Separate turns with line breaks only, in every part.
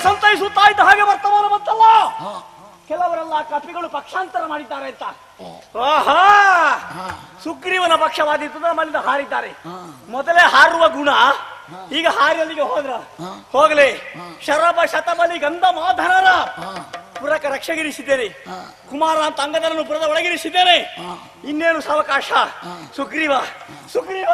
ಸಂತೈಸುತ್ತಾ ಇದ್ದ ಹಾಗೆ ವರ್ತಮಾನ ಬಂತಲ್ಲ, ಕೆಲವರೆಲ್ಲ ಕಪಿಗಳು ಪಕ್ಷಾಂತರ ಮಾಡಿದ್ದಾರೆ ಅಂತ. ಆಹಾ, ಸುಗ್ರೀವನ ಪಕ್ಷವಾದಿತ್ತು, ನಮ್ಮಲ್ಲಿಂದ ಹಾರಿದ್ದಾರೆ. ಮೊದಲೇ ಹಾರುವ ಗುಣ, ಈಗ ಹಾರಿ ಅಲ್ಲಿಗೆ ಹೋದ್ರ ಹೋಗ್ಲಿ. ಶರಭ ಶತಬಲಿ ಗಂಧ ಮಾಧನರ ಪುರಕ ರಕ್ಷಗಿರಿಸಿದ್ದೇನೆ, ಕುಮಾರ ಅಂತ ಅಂಗದರನ್ನು ಪುರದ ಒಳಗಿರಿಸಿದ್ದೇನೆ. ಇನ್ನೇನು ಸಾವಕಾಶ. ಸುಗ್ರೀವ ಸುಗ್ರೀವ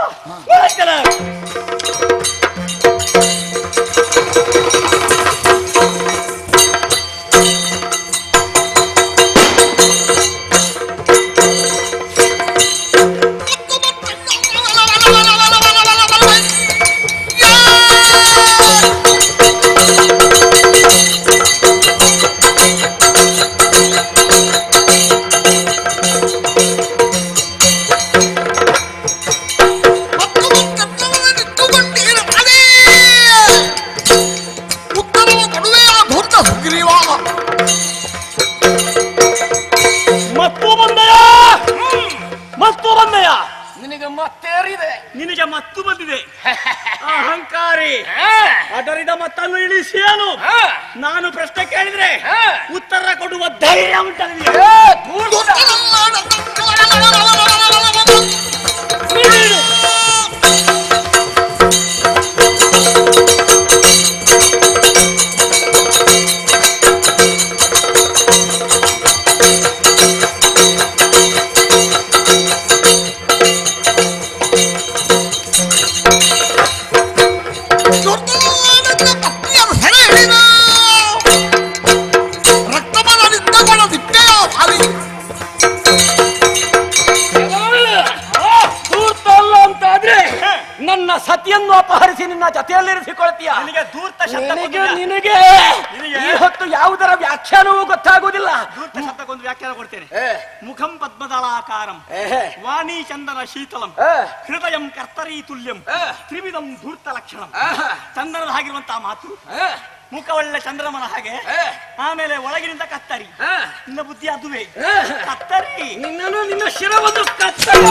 ನಿನಗೆ ಮತ್ತು ಬಂದಿದೆ. ಅಹಂಕಾರಿ, ಅದರಿಂದ ಮತ್ತನ್ನು ಇಳಿಸಿಯನು. ನಾನು ಪ್ರಶ್ನೆ ಕೇಳಿದ್ರೆ ಉತ್ತರ ಕೊಡುವ ಧೈರ್ಯ ಉಂಟಲ್ಲ. ನನ್ನ ಸತಿಯನ್ನು ಅಪಹರಿಸಿ ನಿನ್ನ ಜೊತೆಯಲ್ಲಿರಿಸಿಕೊಳ್ತೀಯ. ನಿನಗೆ ಈ ಹೊತ್ತು ಯಾವುದರ ವ್ಯಾಖ್ಯಾನವೂ ಗೊತ್ತಾಗುವುದಿಲ್ಲ. ಧೂರ್ತ ಶಬ್ದಕ್ಕೊಂದು ವ್ಯಾಖ್ಯಾನ ಕೊಡ್ತೇನೆ. ಮುಖಂ ಪದ್ಮದಳಾಕಾರಂ, ವಾಣಿ ಚಂದನ ಶೀತಲಂ, ಹೃದಯಂ ಕರ್ತರಿ ತುಲ್ಯಂ, ತ್ರಿವಿಧಂ ಧೂರ್ತ ಲಕ್ಷಣಂ. ಚಂದನದ ಹಾಗಿರುವಂತಹ ಮಾತು, ಮುಖ ಒಳ್ಳೆ ಚಂದ್ರಮನ ಹಾಗೆ, ಆಮೇಲೆ ಒಳಗಿನಿಂದ ಕತ್ತರಿ. ನಿನ್ನ ಬುದ್ಧಿ ಅದುವೇ ಕತ್ತರಿ. ನಿನ್ನನ್ನು ನಿನ್ನ ಶಿರವನ್ನು ಕತ್ತರಿ.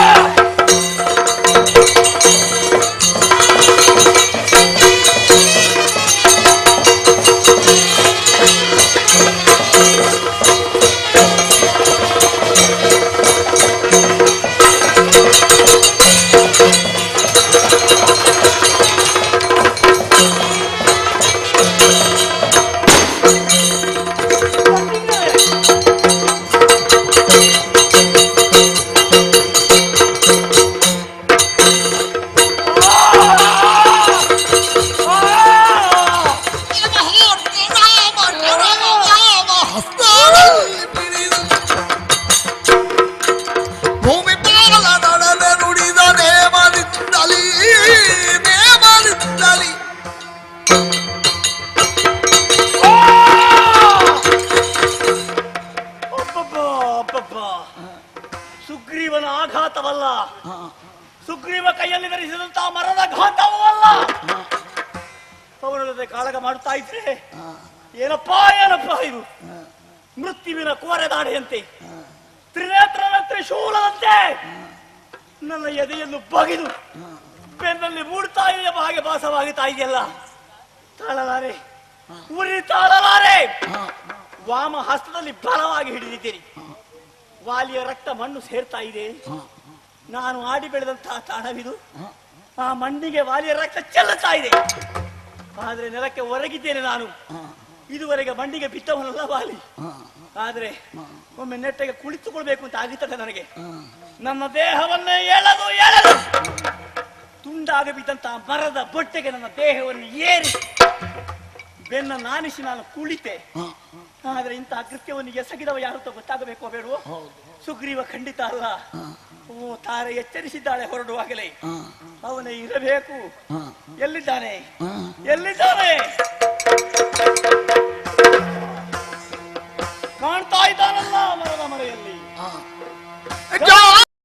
ಸುಗ್ರೀವನ ಆಘಾತವಲ್ಲ, ಸುಗ್ರೀವ ಕೈಯಲ್ಲಿ ಧರಿಸಿದಂತಹ ಮರದ ಘಾತವೂ ಅಲ್ಲ. ಅವನಲ್ಲದೆ ಕಾಳಗ ಮಾಡುತ್ತಾ ಇದ್ರೆ ಏನಪ್ಪಾ ಏನಪ್ಪಾ ಇದು, ಮೃತ್ಯುವಿನ ಕೋರೆದಾಡೆಯಂತೆ, ತ್ರಿನೇತ್ರನ ತ್ರಿಶೂಲದಂತೆ ನನ್ನ ಎದೆಯನ್ನು ಬಗೆದು ಬೆನ್ನಲ್ಲಿ ಮೂಡ್ತಾ ಇದೆಯ ಹಾಗೆ ಭಾಸವಾಗುತ್ತಾ ಇದೆಯಲ್ಲ. ತಾಳಲಾರೆ, ಉರಿ ತಾಳಲಾರೆ. ವಾಮ ಹಸ್ತದಲ್ಲಿ ಬಲವಾಗಿ ಹಿಡಿದಿದ್ದೀರಿ. ವಾಲಿಯ ರಕ್ತ ಮಣ್ಣು ಸೇರ್ತಾ ಇದೆ. ನಾನು ಆಡಿ ಬೆಳೆದಂತಹ ತಾಣವಿದು. ಆ ಮಣ್ಣಿಗೆ ವಾಲಿಯ ರಕ್ತ ಚೆಲ್ಲುತ್ತಾ ಇದೆ. ಆದ್ರೆ ನೆಲಕ್ಕೆ ಹೊರಗಿದ್ದೇನೆ ನಾನು. ಇದುವರೆಗೆ ಮಣ್ಣಿಗೆ ಬಿದ್ದವನಲ್ಲ ವಾಲಿ. ಆದ್ರೆ ಒಮ್ಮೆ ನೆಟ್ಟಗೆ ಕುಳಿತುಕೊಳ್ಬೇಕು ಅಂತ ಆಗಿತ್ತದೆ ನನಗೆ. ನನ್ನ ದೇಹವನ್ನೇ ಎಳೆದು ಎಳೆದು ತುಂಡಾಗಿ ಬಿದ್ದಂತಹ ಮರದ ಬೊಟ್ಟೆಗೆ ನನ್ನ ದೇಹವನ್ನು ಏರಿ ಬೆನ್ನ ನಾನಿಸಿ ನಾನು ಕುಳಿತೆ. ಆದ್ರೆ ಇಂತಹ ಕೃತ್ಯವನ್ನು ಎಸಗಿದವ ಯಾರು ಗೊತ್ತಾಗಬೇಕೋ ಬೇಡವೋ? ಸುಗ್ರೀವ ಖಂಡಿತ ಅಲ್ಲ. ಓ ತಾರೆ ಎಚ್ಚರಿಸಿದ್ದಾಳೆ ಹೊರಡುವಾಗಲೇ. ಅವನೇ ಇರಬೇಕು. ಎಲ್ಲಿದ್ದಾನೆ ಎಲ್ಲಿದ್ದಾನೆ? ಕಾಣ್ತಾ ಇದ್ದಾನಲ್ಲ ಮರದ ಮರೆಯಲ್ಲಿ.